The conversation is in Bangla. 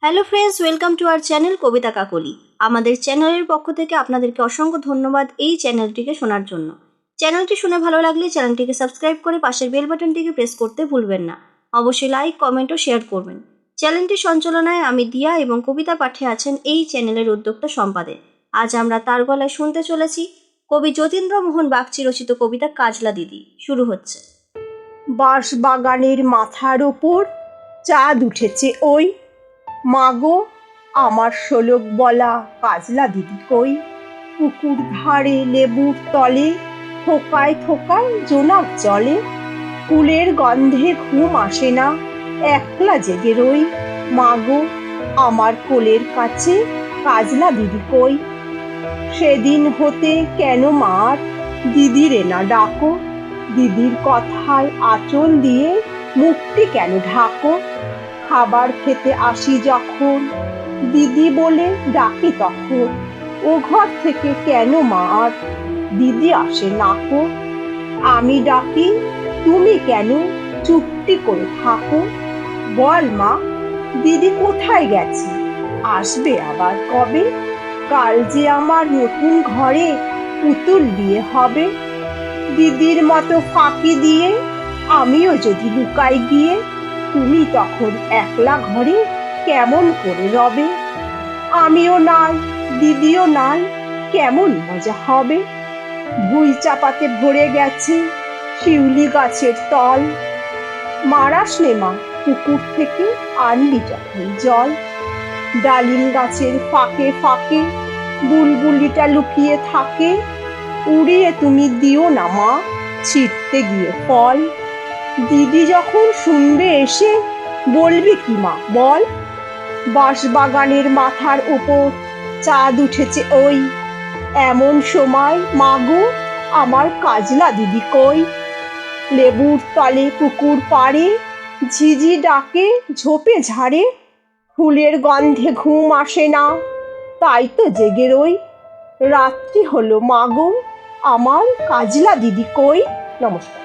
Hello friends, welcome to our channel Kabita Kakoli. আমাদের চ্যানেলের পক্ষ থেকে আপনাদেরকে অসংখ্য ধন্যবাদ এই চ্যানেলটিকে শোনার জন্য। চ্যানেলটি শুনে ভালো লাগলে চ্যানেলটিকে সাবস্ক্রাইব করে পাশের বেল বাটনটিকে প্রেস করতে ভুলবেন না। অবশ্যই লাইক, কমেন্ট ও শেয়ার করবেন। চ্যানেলটি সঞ্চালনায় আমি দিয়া এবং কবিতা পাঠে আছেন এই চ্যানেলের উদ্যোক্তা সম্পাদে। আজ আমরা তার গলায় শুনতে চলেছি কবি যতীন্দ্রমোহন বাগচি রচিত কবিতা কাজলা দিদি। শুরু হচ্ছে। বাঁশবাগানের মাথার ওপর চাঁদ উঠেছে ওই, মাগো আমার শোলক বলা কাজলা দিদি কই। পুকুর ধারে লেবুর তলে থোকায় থোকায় জোনাক জলে, ফুলের গন্ধে ঘুম আসে না, একলা জেগে রই। মাগো আমার কোলের কাছে কাজলা দিদি কই। সেদিন হতে কেন মার দিদিরে না ডাকো, দিদির কথায় আঁচল দিয়ে মুখটি কেন ঢাকো। খাবার খেতে আসি যখন দিদি বলে ডাকি তখন, ও ঘর থেকে কেন মার দিদি আসে নাকো। আমি ডাকি তুমি কেন চুপটি করে থাকো, বল মা দিদি কোথায় গেছে, আসবে আবার কবে। কাল যে আমার নতুন ঘরে পুতুল বিয়ে হবে, দিদির মতো ফাঁকি দিয়ে আমিও যদি লুকাই গিয়ে, তুমি তখন একলা ঘরে কেমন করে রবে। আমিও নাই দিদিও নাই, কেমন মজা হবে। ভুঁই চাপাতে ভরে গেছে শিউলি গাছের তল, মারাস নে মা পুকুর থেকে আনবি যখন জল। ডালিম গাছের ফাঁকে ফাঁকে বুলবুলিটা লুকিয়ে থাকে, উড়িয়ে তুমি দিও না মা ছিঁড়তে গিয়ে ফল। দিদি যখন শুনবে এসে বলবি কি মা বল। বাঁশবাগানের মাথার উপর চাঁদ উঠেছে ওই, এমন সময় মাগো আমার কাজলা দিদি কই। লেবুর তলে পুকুর পাড়ে ঝিঝি ডাকে ঝোপে ঝাড়ে, ফুলের গন্ধে ঘুম আসে না, তাই তো জেগে রই। রাত্রি হলো মাগো আমার কাজলা দিদি কই। নমস্কার।